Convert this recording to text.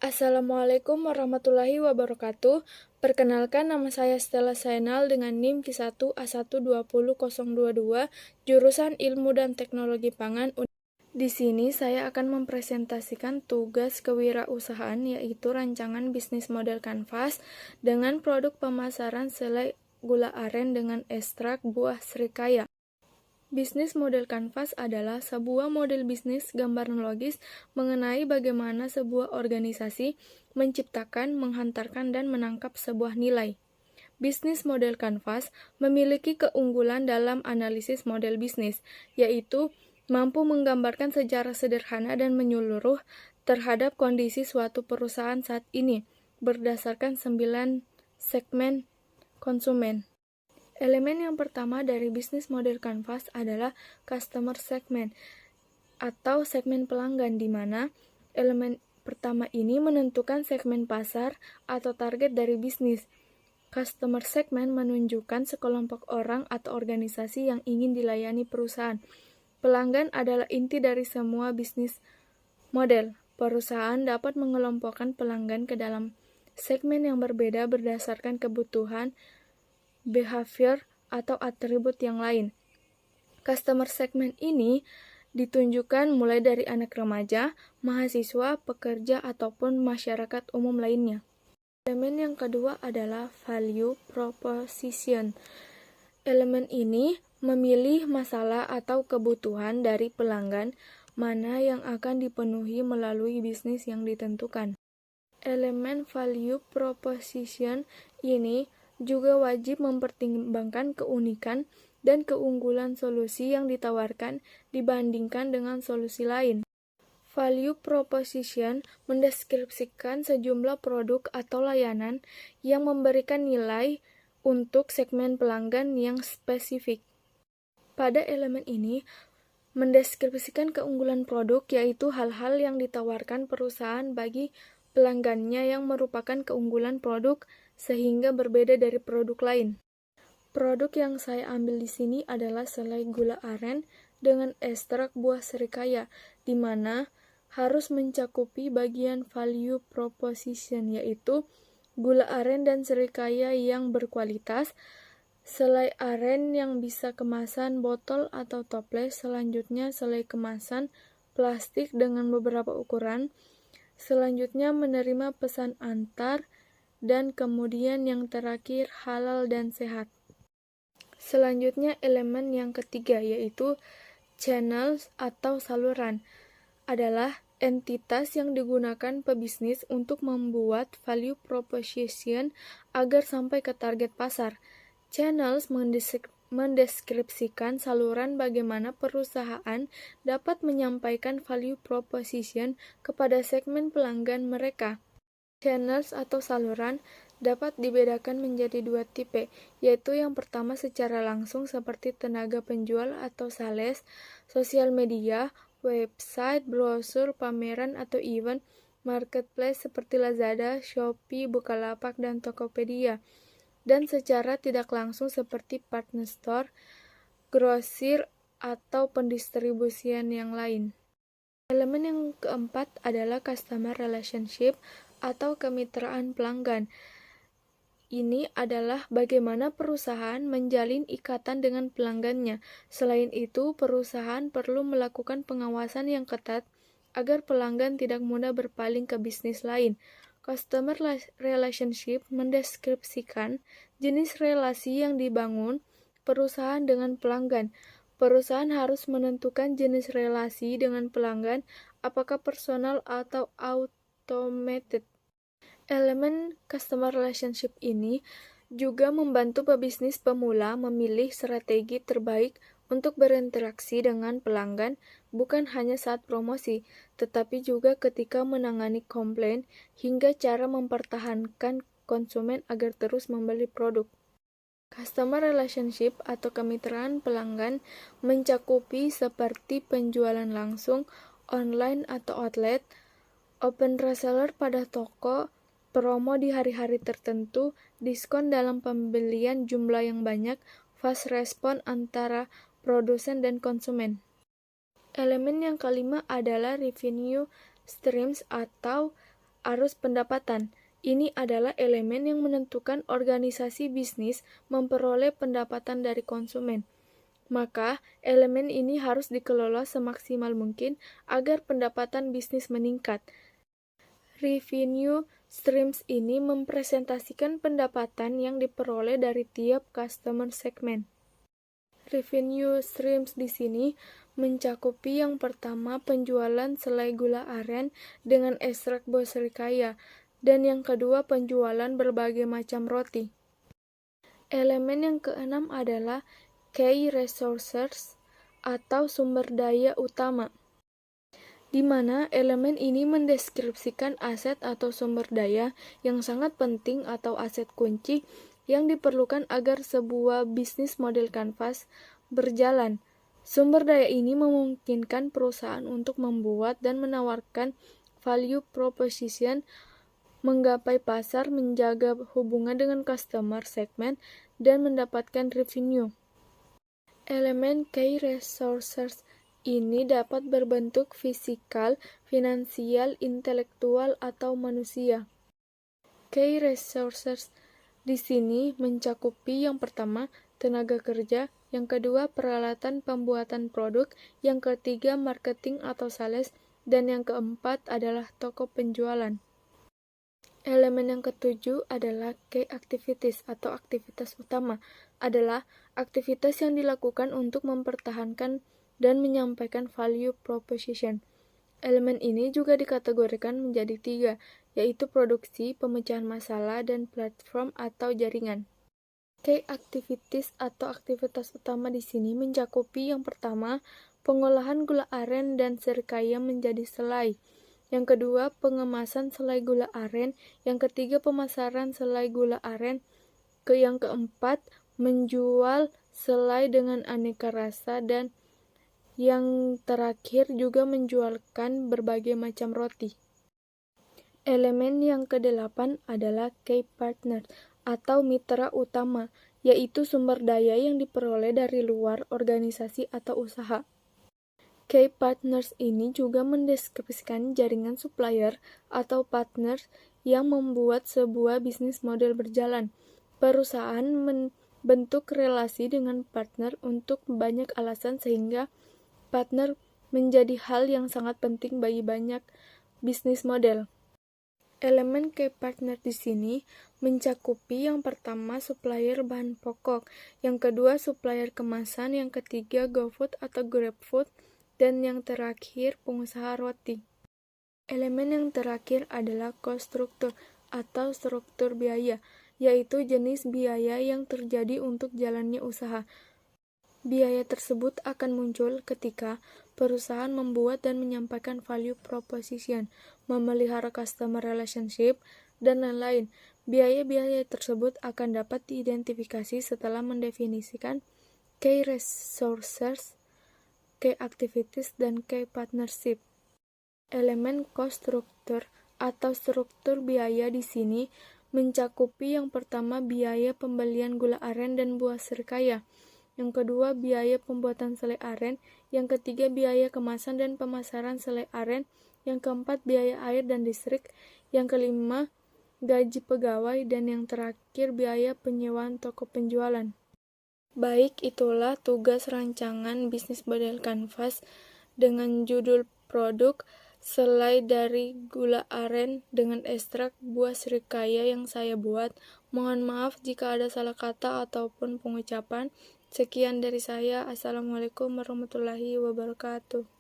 Assalamualaikum warahmatullahi wabarakatuh. Perkenalkan, nama saya Stella Sainal dengan NIM Q1A120022, jurusan Ilmu dan Teknologi Pangan. Di sini saya akan mempresentasikan tugas kewirausahaan, yaitu rancangan bisnis model kanvas dengan produk pemasaran selai gula aren dengan ekstrak buah serikaya. Bisnis model kanvas adalah sebuah model bisnis gambaran logis mengenai bagaimana sebuah organisasi menciptakan, menghantarkan, dan menangkap sebuah nilai. Bisnis model kanvas memiliki keunggulan dalam analisis model bisnis, yaitu mampu menggambarkan secara sederhana dan menyeluruh terhadap kondisi suatu perusahaan saat ini berdasarkan 9 segmen konsumen. Elemen yang pertama dari bisnis model kanvas adalah customer segment atau segmen pelanggan, di mana elemen pertama ini menentukan segmen pasar atau target dari bisnis. Customer segment menunjukkan sekelompok orang atau organisasi yang ingin dilayani perusahaan. Pelanggan adalah inti dari semua bisnis model. Perusahaan dapat mengelompokkan pelanggan ke dalam segmen yang berbeda berdasarkan kebutuhan, behavior, atau atribut yang lain. Customer segment ini ditunjukkan mulai dari anak remaja, mahasiswa, pekerja, ataupun masyarakat umum lainnya. Elemen yang kedua adalah value proposition. Elemen ini memilih masalah atau kebutuhan dari pelanggan mana yang akan dipenuhi melalui bisnis yang ditentukan. Elemen value proposition ini juga wajib mempertimbangkan keunikan dan keunggulan solusi yang ditawarkan dibandingkan dengan solusi lain. Value proposition mendeskripsikan sejumlah produk atau layanan yang memberikan nilai untuk segmen pelanggan yang spesifik. Pada elemen ini, mendeskripsikan keunggulan produk, yaitu hal-hal yang ditawarkan perusahaan bagi pelanggannya yang merupakan keunggulan produk sehingga berbeda dari produk lain. Produk yang saya ambil di sini adalah selai gula aren dengan ekstrak buah serikaya, di mana harus mencakupi bagian value proposition, yaitu gula aren dan serikaya yang berkualitas, selai aren yang bisa kemasan botol atau toples, selanjutnya selai kemasan plastik dengan beberapa ukuran, selanjutnya menerima pesan antar, dan kemudian yang terakhir halal dan sehat. Selanjutnya elemen yang ketiga, yaitu channel atau saluran, adalah entitas yang digunakan pebisnis untuk membuat value proposition agar sampai ke target pasar. Channels mendeskripsikan saluran bagaimana perusahaan dapat menyampaikan value proposition kepada segmen pelanggan mereka. Channels atau saluran dapat dibedakan menjadi dua tipe, yaitu yang pertama secara langsung seperti tenaga penjual atau sales, sosial media, website, brosur, pameran atau event, marketplace seperti Lazada, Shopee, Bukalapak, dan Tokopedia, dan secara tidak langsung seperti partner store, grosir, atau pendistribusian yang lain. Elemen yang keempat adalah customer relationship atau kemitraan pelanggan. Ini adalah bagaimana perusahaan menjalin ikatan dengan pelanggannya. Selain itu, perusahaan perlu melakukan pengawasan yang ketat agar pelanggan tidak mudah berpaling ke bisnis lain. Customer relationship mendeskripsikan jenis relasi yang dibangun perusahaan dengan pelanggan. Perusahaan harus menentukan jenis relasi dengan pelanggan, apakah personal atau automated. Elemen customer relationship ini juga membantu pebisnis pemula memilih strategi terbaik untuk berinteraksi dengan pelanggan, bukan hanya saat promosi, tetapi juga ketika menangani komplain hingga cara mempertahankan konsumen agar terus membeli produk. Customer relationship atau kemitraan pelanggan mencakupi seperti penjualan langsung, online atau outlet, open reseller pada toko, promo di hari-hari tertentu, diskon dalam pembelian jumlah yang banyak, fast respon antara produsen dan konsumen. Elemen yang kelima adalah revenue streams atau arus pendapatan. Ini adalah elemen yang menentukan organisasi bisnis memperoleh pendapatan dari konsumen. Maka, elemen ini harus dikelola semaksimal mungkin agar pendapatan bisnis meningkat. Revenue streams ini mempresentasikan pendapatan yang diperoleh dari tiap customer segment. Revenue streams di sini mencakupi yang pertama penjualan selai gula aren dengan ekstrak buah serikaya, dan yang kedua penjualan berbagai macam roti. Elemen yang keenam adalah key resources atau sumber daya utama, di mana elemen ini mendeskripsikan aset atau sumber daya yang sangat penting atau aset kunci yang diperlukan agar sebuah bisnis model kanvas berjalan. Sumber daya ini memungkinkan perusahaan untuk membuat dan menawarkan value proposition, menggapai pasar, menjaga hubungan dengan customer segment, dan mendapatkan revenue. Elemen key resources ini dapat berbentuk fisikal, finansial, intelektual, atau manusia. Key resources di sini mencakupi yang pertama, tenaga kerja, yang kedua, peralatan pembuatan produk, yang ketiga, marketing atau sales, dan yang keempat adalah toko penjualan. Elemen yang ketujuh adalah key activities atau aktivitas utama, adalah aktivitas yang dilakukan untuk mempertahankan dan menyampaikan value proposition. Elemen ini juga dikategorikan menjadi tiga, yaitu produksi, pemecahan masalah, dan platform atau jaringan. Key activities atau aktivitas utama di sini mencakupi yang pertama, pengolahan gula aren dan serikaya menjadi selai. Yang kedua, pengemasan selai gula aren. Yang ketiga, pemasaran selai gula aren. Yang keempat, menjual selai dengan aneka rasa, dan yang terakhir juga menjualkan berbagai macam roti. Elemen yang kedelapan adalah key partner atau mitra utama, yaitu sumber daya yang diperoleh dari luar organisasi atau usaha. Key partners ini juga mendeskripsikan jaringan supplier atau partners yang membuat sebuah bisnis model berjalan. Perusahaan membentuk relasi dengan partner untuk banyak alasan sehingga partner menjadi hal yang sangat penting bagi banyak bisnis model. Elemen key partner di sini mencakupi yang pertama supplier bahan pokok, yang kedua supplier kemasan, yang ketiga GoFood atau GrabFood, dan yang terakhir pengusaha roti. Elemen yang terakhir adalah cost structure atau struktur biaya, yaitu jenis biaya yang terjadi untuk jalannya usaha. Biaya tersebut akan muncul ketika perusahaan membuat dan menyampaikan value proposition, memelihara customer relationship, dan lain-lain. Biaya-biaya tersebut akan dapat diidentifikasi setelah mendefinisikan key resources, key activities, dan key partnership. Elemen cost structure atau struktur biaya di sini mencakupi yang pertama biaya pembelian gula aren dan buah serikaya, yang kedua biaya pembuatan selai aren, yang ketiga biaya kemasan dan pemasaran selai aren, yang keempat biaya air dan listrik, yang kelima gaji pegawai, dan yang terakhir biaya penyewaan toko penjualan. Baik, itulah tugas rancangan bisnis model kanvas dengan judul produk selai dari gula aren dengan ekstrak buah serikaya yang saya buat. Mohon maaf jika ada salah kata ataupun pengucapan. Sekian dari saya. Assalamualaikum warahmatullahi wabarakatuh.